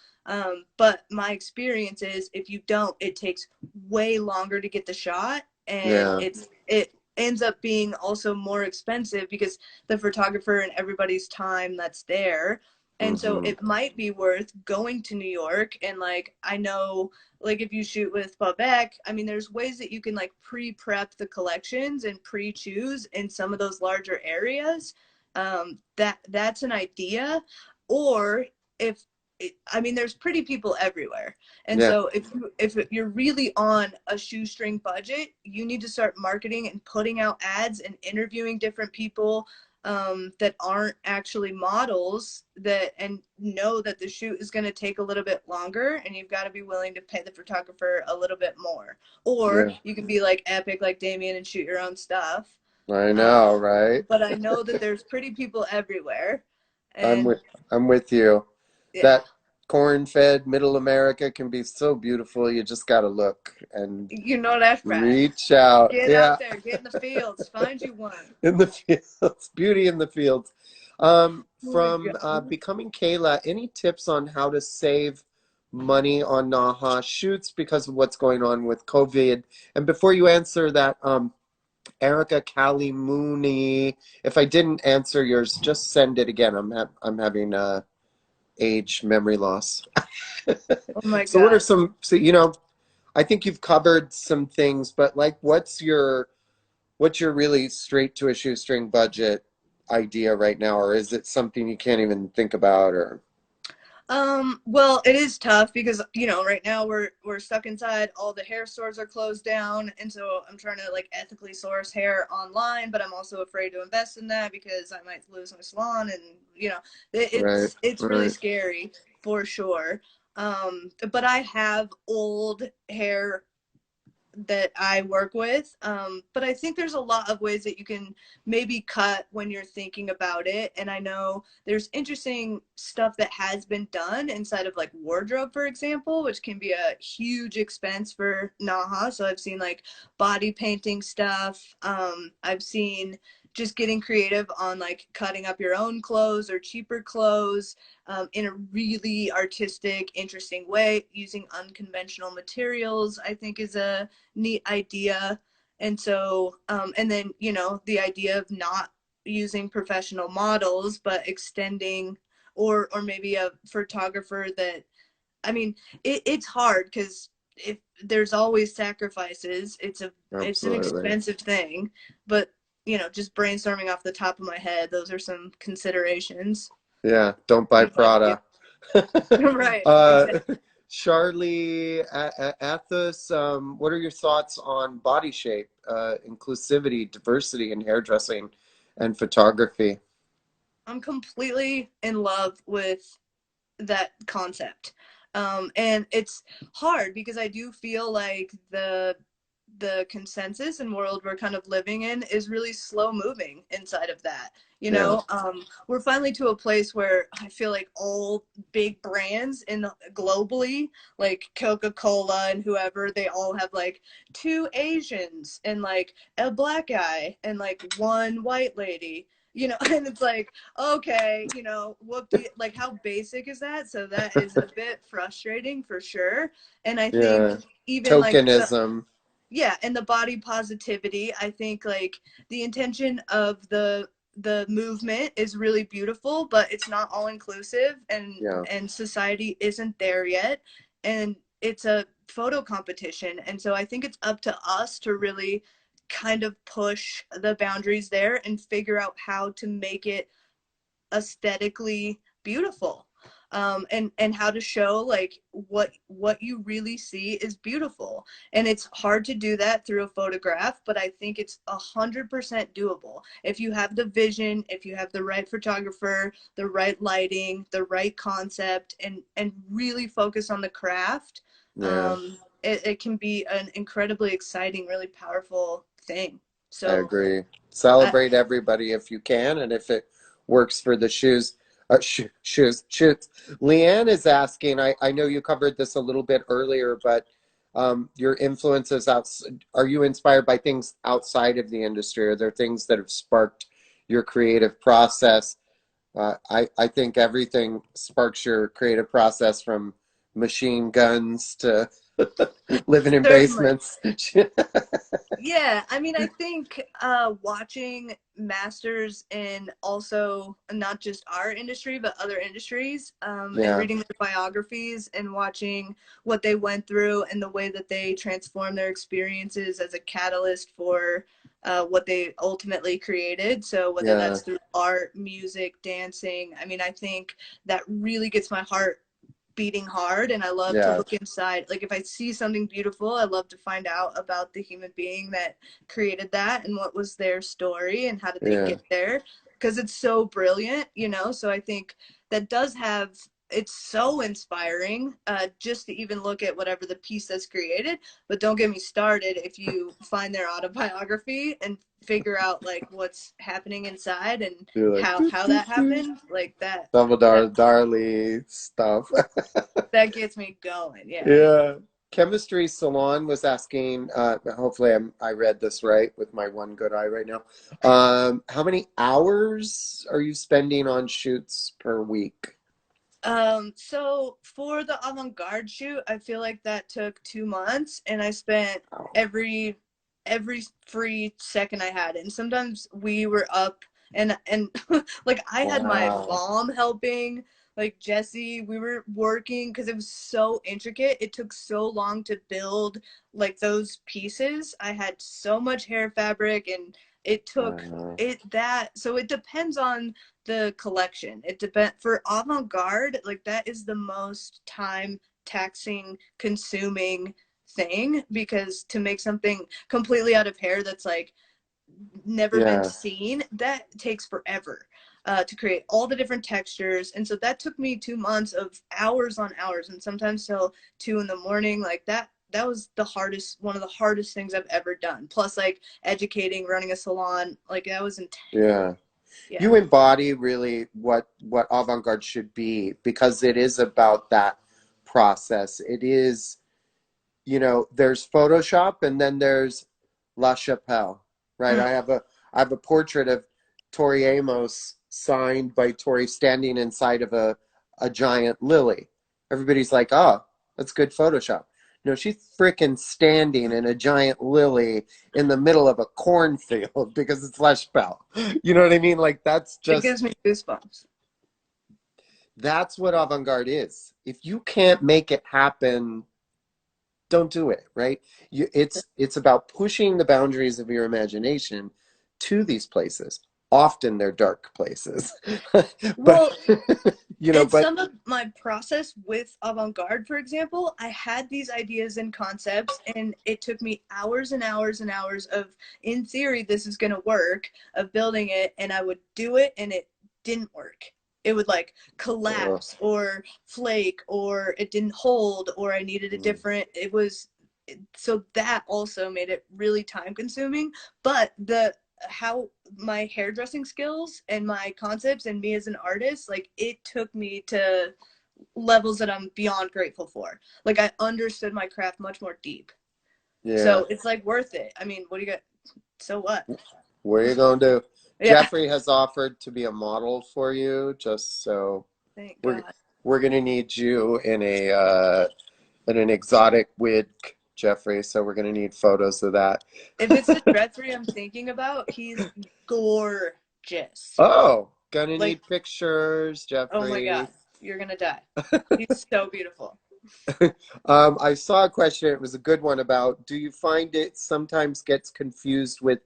But my experience is if you don't, it takes way longer to get the shot, and Yeah. it ends up being also more expensive because the photographer and everybody's time that's there. And so Mm-hmm. it might be worth going to New York. And like, I know, like if you shoot with Babek, I mean, there's ways that you can like pre-prep the collections and pre-choose in some of those larger areas. That's an idea. Or if, I mean, there's pretty people everywhere. And Yeah. so if you're really on a shoestring budget, you need to start marketing and putting out ads and interviewing different people that aren't actually models, that and know that the shoot is going to take a little bit longer, and you've got to be willing to pay the photographer a little bit more. Or Yeah. you can be like Epic, like Damien, and shoot your own stuff. I Um, know, right? but I know that there's pretty people everywhere, I'm and with I'm with you. yeah, That corn-fed middle America can be so beautiful. You just gotta look and you know that's right. reach out. Get Yeah, out there, get in the fields, find you one. in the fields. Beauty in the fields. Oh my From god. becoming Kayla, any tips on how to save money on NAHA shoots because of what's going on with COVID? And before you answer that, Erica Kalimuni, if I didn't answer yours, just send it again. I'm having age memory loss. Oh my So what are god. some, so I think you've covered some things, but like what's your really straight to a shoestring budget idea right now, or is it something you can't even think about? Or Well, it is tough because, right now we're stuck inside. All the hair stores are closed down, and so I'm trying to like ethically source hair online, but I'm also afraid to invest in that because I might lose my salon, and right, it's really right, scary for sure. But I have old hair that I work with. But I think there's a lot of ways that you can maybe cut when you're thinking about it. And I know there's interesting stuff that has been done inside of like wardrobe, for example, which can be a huge expense for NAHA. So I've seen like body painting stuff. I've seen just getting creative on like cutting up your own clothes or cheaper clothes in a really artistic, interesting way, using unconventional materials, I think is a neat idea. And so, and then, the idea of not using professional models, but extending, or maybe a photographer that, I mean, it's hard because if there's always sacrifices, it's an absolutely. expensive thing, but just brainstorming off the top of my head, those are some considerations. Yeah, don't buy What about you? Prada. Right, uh, exactly. Charlie Athos, what are your thoughts on body shape, inclusivity, diversity in hairdressing and photography? I'm completely in love with that concept. And it's hard because I do feel like the consensus and world we're kind of living in is really slow moving inside of that. Yeah, We're finally to a place where I feel like all big brands in globally, like Coca-Cola and whoever, they all have like two Asians and like a black guy and like one white lady. And it's like, okay, what do you, like, how basic is that? So that is a bit frustrating for sure. And I think yeah. even like Tokenism. yeah, and the body positivity, I think like the intention of the movement is really beautiful, but it's not all inclusive, Yeah, and society isn't there yet. And it's a photo competition. And so I think it's up to us to really kind of push the boundaries there and figure out how to make it aesthetically beautiful, and how to show like what you really see is beautiful. And it's hard to do that through a photograph, but I think it's 100% doable if you have the vision, if you have the right photographer, the right lighting, the right concept, and really focus on the craft. yeah, It can be an incredibly exciting, really powerful thing. I So agree. I, Celebrate everybody if you can, and if it works for the shoes. Shoots. Leanne is asking, I know you covered this a little bit earlier, but your influences are you inspired by things outside of the industry? Are there things that have sparked your creative process? I think everything sparks your creative process, from machine guns to living in Certainly. basements. Yeah, I mean, I think watching masters in also not just our industry, but other industries, and Yeah, reading their biographies and watching what they went through and the way that they transformed their experiences as a catalyst for what they ultimately created. So whether yeah, that's through art, music, dancing, I mean, I think that really gets my heart beating hard, and I love to yeah, look inside. Like if I see something beautiful, I love to find out about the human being that created that and what was their story and how did they yeah, get there, because it's so brilliant, you know. So I think that does have, it's so inspiring, just to even look at whatever the piece that's created. But don't get me started if you find their autobiography and figure out like what's happening inside and you're like how that happened, like Salvador Dali stuff. that gets me going. Yeah. Yeah. Chemistry Salon was asking, hopefully I read this right with my one good eye right now. How many hours are you spending on shoots per week? So for the avant-garde shoot, I feel like that took 2 months, and I spent Oh, every free second I had. And sometimes we were up and like I had my wow. mom helping, like Jesse, we were working because it was so intricate. It took so long to build like those pieces. I had so much hair fabric, and it took Uh, it that, so it depends on the collection. It depends for avant-garde, like that is the most time taxing, consuming thing, because to make something completely out of hair that's like never been yeah, seen, that takes forever to create all the different textures. And so that took me 2 months of hours on hours, and sometimes till 2 in the morning. Like that was the hardest, one of the hardest things I've ever done. Plus like educating, running a salon, like that was intense. yeah. Yeah. You embody really what avant-garde should be, because it is about that process. It is, there's Photoshop and then there's La Chapelle, right? Mm. I have a portrait of Tori Amos signed by Tori standing inside of a giant lily. Everybody's like, oh, that's good Photoshop. No, she's freaking standing in a giant lily in the middle of a cornfield because it's La Chapelle. You know what I mean? Like It gives me goosebumps. that's what avant-garde is. If you can't make it happen, don't do it, right? It's about pushing the boundaries of your imagination to these places. Often they're dark places. but Well, and but some of my process with avant-garde, for example, I had these ideas and concepts, and it took me hours and hours and hours of, in theory, this is going to work, of building it, and I would do it, and it didn't work. It would like uh, collapse or flake, or it didn't hold, or I needed a different, it was, so that also made it really time consuming. But the how my hairdressing skills and my concepts and me as an artist, like it took me to levels that I'm beyond grateful for. Like I understood my craft much more deep. yeah. So it's like worth it. I mean, what do you got? So what? What are you gonna do? Yeah. Jeffrey has offered to be a model for you, just so Thank we're God. we're gonna need you in an exotic wig, Jeffrey. So we're gonna need photos of that. If it's the Jeffrey I'm thinking about, he's gorgeous. Oh, gonna Like, need pictures, oh my God, Jeffrey. you're gonna die. He's so beautiful. I saw a question. It was a good one about, do you find it sometimes gets confused with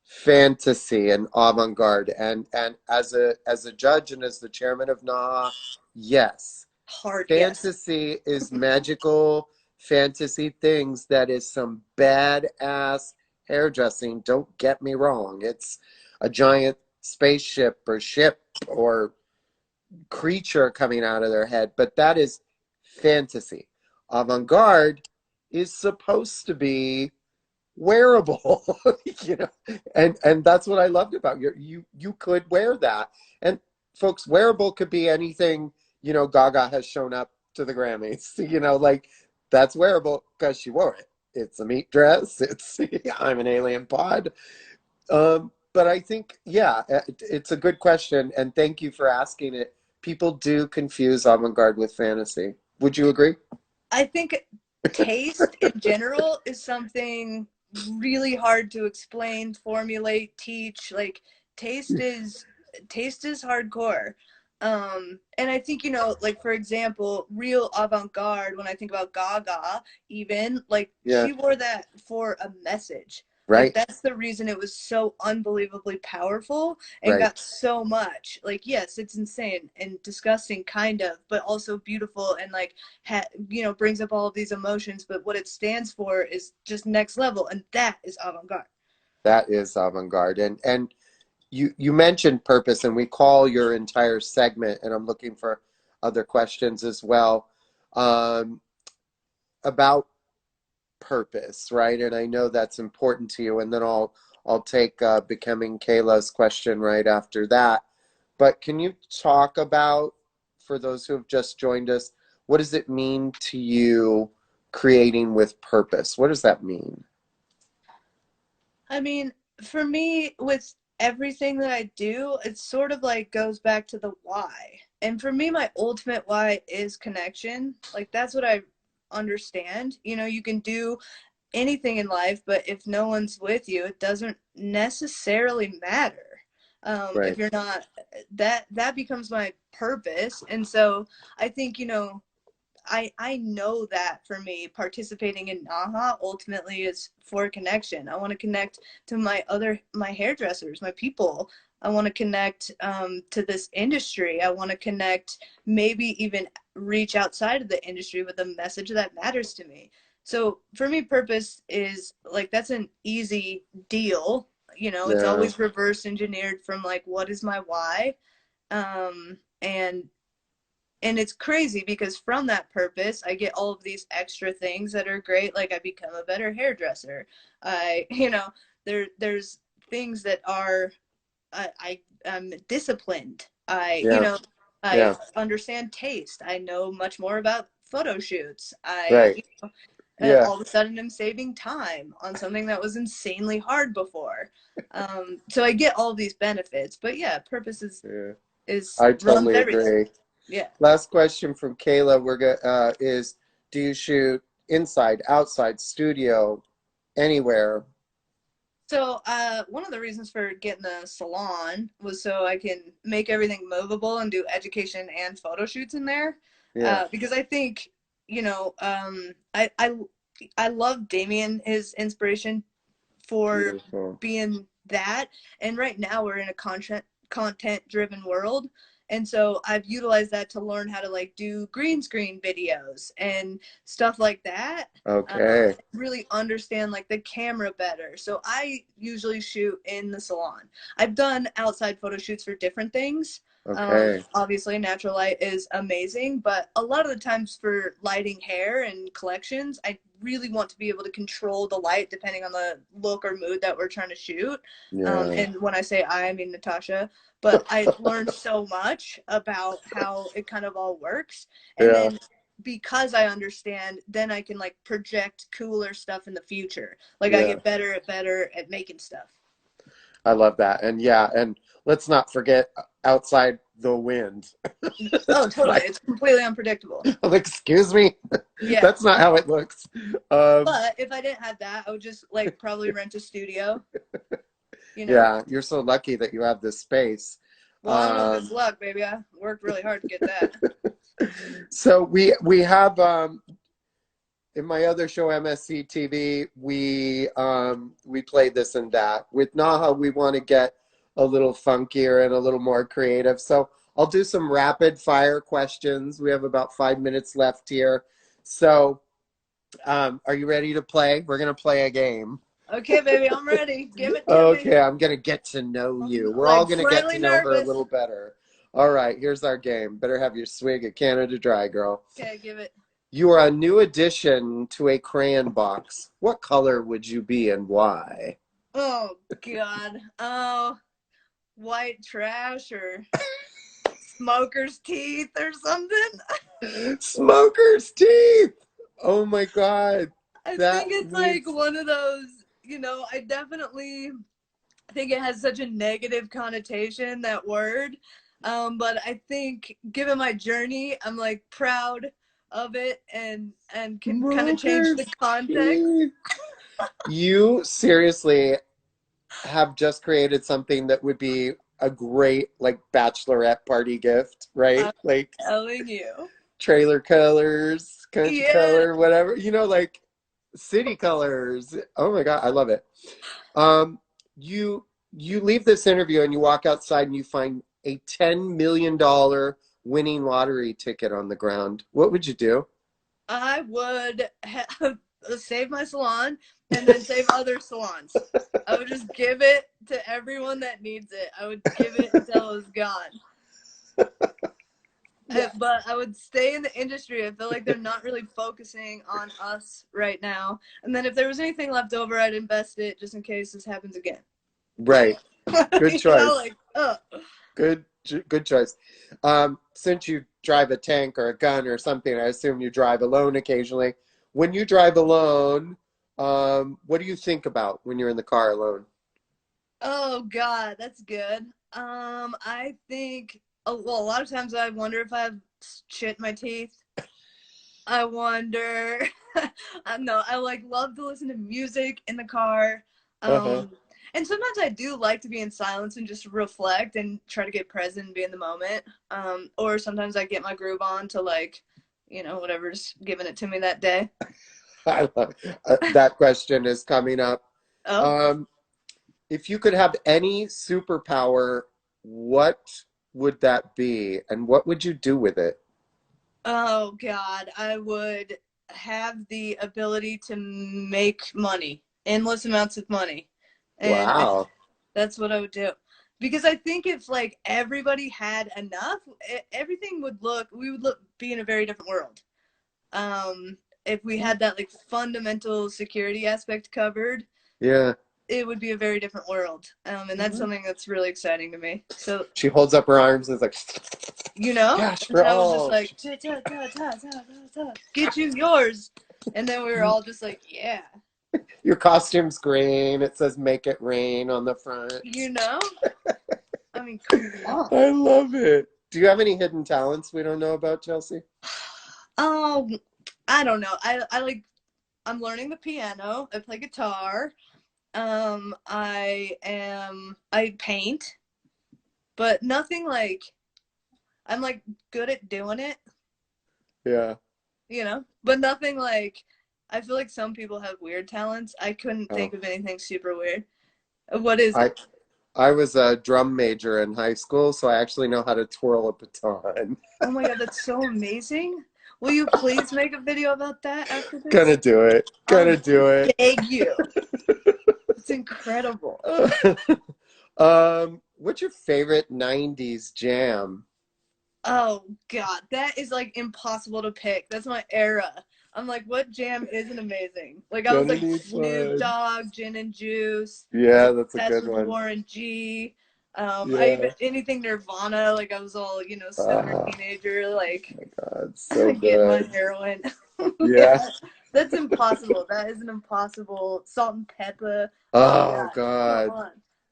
fantasy and avant-garde? And as a judge and as the chairman of NAHA, yes, Hard yes. fantasy is magical fantasy things. That is some badass hairdressing. Don't get me wrong. It's a giant spaceship or ship or creature coming out of their head, but that is fantasy. Avant-garde is supposed to be wearable, you know, and that's what I loved about you could wear that, and folks, wearable could be anything, you know, Gaga has shown up to the Grammys, you know, like that's wearable because she wore it. It's a meat dress. It's I'm an alien pod. But I think, yeah, it's a good question, and thank you for asking it. People do confuse avant-garde with fantasy. Would you agree? I think taste in general is something really hard to explain, formulate, teach. Like taste is taste is hardcore. And I think, you know, like for example, real avant-garde, when I think about Gaga, even like Yeah, she wore that for a message. Like right, that's the reason it was so unbelievably powerful and right. got so much. Like yes, it's insane and disgusting kind of, but also beautiful and like you know, brings up all of these emotions, but what it stands for is just next level, and that is avant-garde. That is avant-garde. And you mentioned purpose, and we call your entire segment, and I'm looking for other questions as well, um, about purpose, right? And I know that's important to you, and then I'll take becoming Kayla's question right after that. But can you talk about, for those who have just joined us, what does it mean to you creating with purpose? What does that mean? I mean, for me, with everything that I do, it sort of like goes back to the why. And for me, my ultimate why is connection. Like, that's what I understand. You know, you can do anything in life, but if no one's with you, it doesn't necessarily matter. If Right. you're not, that becomes my purpose. And so I think, you know, I know that for me, participating in NAHA ultimately is for connection. I want to connect to my hairdressers, my people. I want to connect to this industry. I want to connect, maybe even reach outside of the industry with a message that matters to me. So for me, purpose is like, that's an easy deal. You know, it's Yeah. always reverse engineered from like, what is my why? And it's crazy because from that purpose I get all of these extra things that are great, like I become a better hairdresser. I you know, there's things that are I'm disciplined. I you Yeah. know, I Yeah. understand taste. I know much more about photo shoots. Right. Yeah. All of a sudden I'm saving time on something that was insanely hard before. So I get all of these benefits, but yeah, purpose Yeah. is I runs totally everything. agree. Yeah. Last question from Kayla. Is, do you shoot inside, outside, studio, anywhere? So, one of the reasons for getting the salon was so I can make everything movable and do education and photo shoots in there. Yeah. Because I think, you know, I love Damien, his inspiration for Beautiful. being that. And right now we're in a content driven world. And so I've utilized that to learn how to like do green screen videos and stuff like that. Okay. Really understand like the camera better. So I usually shoot in the salon. I've done outside photo shoots for different things. Okay. Obviously natural light is amazing, but a lot of the times for lighting hair and collections, I really want to be able to control the light depending on the look or mood that we're trying to shoot. Yeah. And when I say I mean Natasha, but I learned so much about how it kind of all works. And Yeah. then because I understand, then I can like project cooler stuff in the future. Like I Yeah. get better at making stuff. I love that. And yeah, and let's not forget outside the wind. Oh, totally. Like, It's completely unpredictable. excuse me? Yeah. That's not how it looks. Um, But if I didn't have that, I would just like probably rent a studio, you know? yeah, you're so lucky that you have this space. Well, I don't know if it's Um, luck, baby. I worked really hard to get that. so we have in my other show, MSCTV, we play this and that. With NAHA, we want to get a little funkier and a little more creative. So I'll do some rapid fire questions. We have about 5 minutes left here. So are you ready to play? We're going to play a game. Okay, baby, I'm ready. Give it to me. Okay, I'm going to get to know I'm you. We're all like going to get to slightly know her a nervous. little better. All right, here's our game. Better have your swig of Canada Dry, girl. Okay, give it. You are a new addition to a crayon box. What color would you be and why? Oh God. Oh, white trash or smoker's teeth or something. Smoker's teeth. Oh my God. I That think it's needs... like one of those, I definitely think it has such a negative connotation, that word. But I think given my journey, I'm like proud of it and can kind of change the Smoker's context. teeth. You seriously have just created something that would be a great like bachelorette party gift, right? I'm Like telling you. trailer colors, country Yeah. color, whatever, like city colors. Oh my God, I love it. You leave this interview and you walk outside and you find a $10 million winning lottery ticket on the ground. What would you do? I would save my salon and then save other salons. I would just give it to everyone that needs it. I would give it until it was gone. Yeah. But I would stay in the industry. I feel like they're not really focusing on us right now. And then if there was anything left over, I'd invest it just in case this happens again. Right. Good choice. Good choice. Since you drive a tank or a gun or something, I assume you drive alone occasionally. When you drive alone, what do you think about when you're in the car alone? Oh God, that's good. I think a lot of times I wonder if I have shit in my teeth. I wonder. I know I love to listen to music in the car. And sometimes I do like to be in silence and just reflect and try to get present and be in the moment. Or sometimes I get my groove on to whatever's giving it to me that day. I love that question is coming up. Oh. If you could have any superpower, what would that be? And what would you do with it? Oh God, I would have the ability to make money, endless amounts of money. And Wow. that's what I would do. Because I think if like everybody had enough, everything we would be in a very different world. If we had that like fundamental security aspect covered, Yeah. it would be a very different world. And that's something that's really exciting to me. So she holds up her arms and is like, cash for I was all. just like, ta, ta, ta, ta, ta, ta, ta. Get you yours. And then we were all just like, yeah. Your costume's green. It says "Make It Rain" on the front. I mean, come on. I love it. Do you have any hidden talents we don't know about, Chelsea? I don't know. I'm learning the piano. I play guitar. I paint, but nothing like, I'm like good at doing it. Yeah. But nothing like, I feel like some people have weird talents. I couldn't think of anything super weird. What is it? I was a drum major in high school, so I actually know how to twirl a baton. Oh my God, that's so amazing. Will you please make a video about that after this? Gonna do it. Gonna do it. Beg you. It's incredible. What's your favorite 90s jam? Oh God, that is like impossible to pick. That's my era. I'm like, what jam isn't amazing? Like I was like Snoop Dogg, Gin and Juice. Yeah, that's a good one. Warren G. Anything Nirvana. Like I was all stoner teenager. Like, oh my God, so get good. my heroin. Yeah. That's impossible. That is an impossible. Salt and pepper. Oh God. Come on.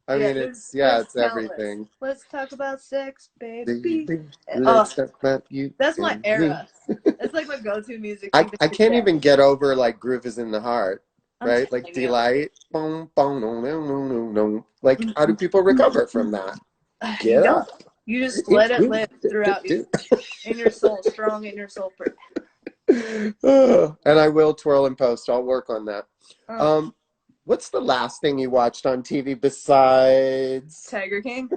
I mean, it's everything. Let's talk about sex, baby. Let's talk about you. That's my era. That's like my go-to music. I can't even get over like "Groove Is in the Heart," right? Like "Delight." Boom, boom, no, no, no, no, no. Like, how do people recover from that? Get up. You just let it live throughout you, in your soul, strong in your soul. And I will twirl and post. I'll work on that. What's the last thing you watched on TV besides Tiger King?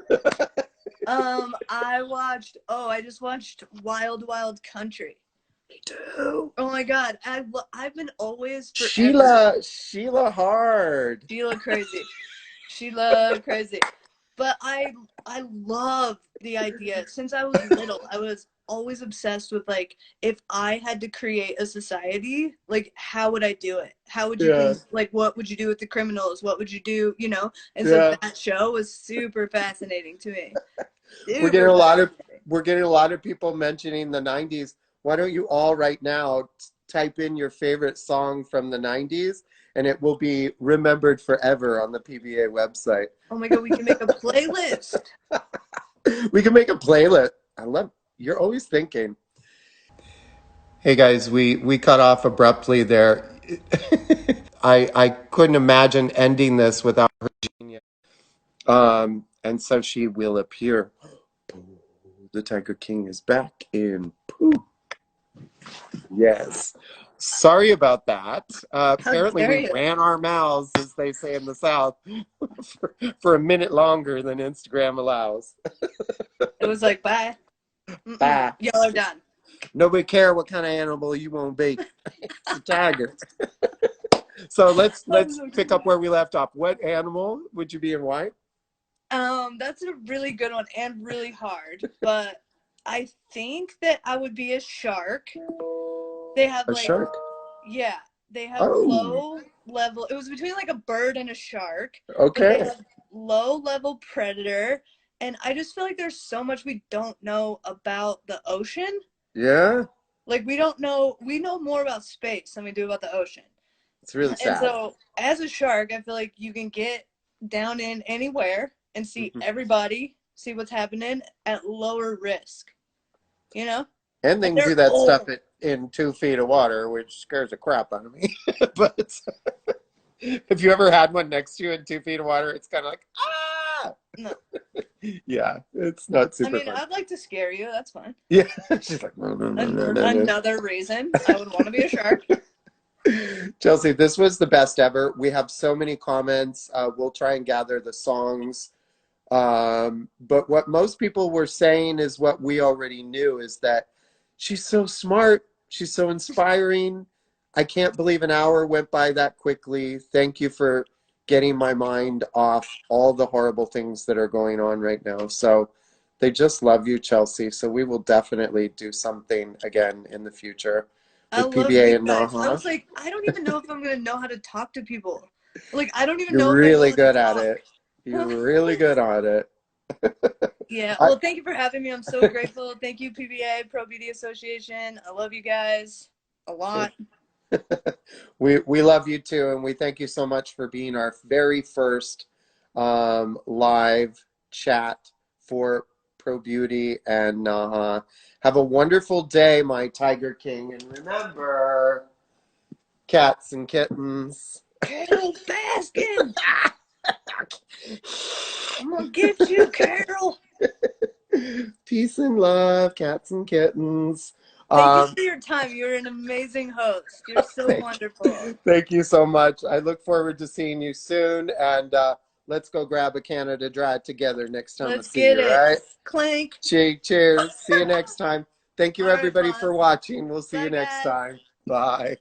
I just watched Wild Wild Country. Me too. Oh my God, I've been always Sheila hard. Sheila crazy. But I love the idea. Since I was little, I was always obsessed with like, if I had to create a society, like how would I do it? How would you like, what would you do with the criminals? What would you do? And so that show was super fascinating to me. We're getting a lot of we're getting a lot of people mentioning the 90s. Why don't you all right now type in your favorite song from the 90s, and it will be remembered forever on the PBA website. Oh my God, we can make a playlist. We can make a playlist. I love, you're always thinking. Hey guys, we cut off abruptly there. I couldn't imagine ending this without her genius. And so she will appear. The Tiger King is back in. Yes. Sorry about that. How Apparently, dare we you? ran our mouths, as they say in the South, for a minute longer than Instagram allows. It was like, bye. Bye. Y'all are done. Nobody care what kind of animal you want to be. It's a tiger. So let's pick up where we left off. What animal would you be and why? That's a really good one and really hard, but I think that I would be a shark. They have A like, shark. yeah, they have Oh. low level. It was between like a bird and a shark, but Okay. they have low level predator. And I just feel like there's so much we don't know about the ocean. Yeah. Like we don't know, we know more about space than we do about the ocean. It's really And sad. so as a shark, I feel like you can get down in anywhere and see everybody, see what's happening at lower risk. You know? And they can do that stuff in 2 feet of water, which scares the crap out of me. But if you ever had one next to you in 2 feet of water, it's kind of like, ah! No. Yeah, it's not super fun. I'd like to scare you. That's fine. Yeah, she's like, no, no, no, no, no. Another reason I would want to be a shark. Chelsea, this was the best ever. We have so many comments. We'll try and gather the songs. But what most people were saying is what we already knew, is that she's so smart. She's so inspiring. I can't believe an hour went by that quickly. Thank you for getting my mind off all the horrible things that are going on right now. So they just love you, Chelsea. So we will definitely do something again in the future with PBA and NAHA. I was like, I don't even know if I'm going to know how to talk to people. Like, I don't even know. You're really good at it. You're really good at it. Yeah. Well, thank you for having me. I'm so grateful. Thank you, PBA, Pro Beauty Association. I love you guys a lot. We love you too, and we thank you so much for being our very first live chat for Pro Beauty and NAHA. Have a wonderful day, my Tiger King, and remember, cats and kittens. Carol Baskin! I'm gonna get you, Carol. Peace and love, cats and kittens. Thank you for your time. You're an amazing host. You're so wonderful. Thank you so much. I look forward to seeing you soon, and let's go grab a Canada Dry together next time I see you, right? Clink. Cheers. See you next time. Thank you, everybody, for watching. We'll see you next time. Bye.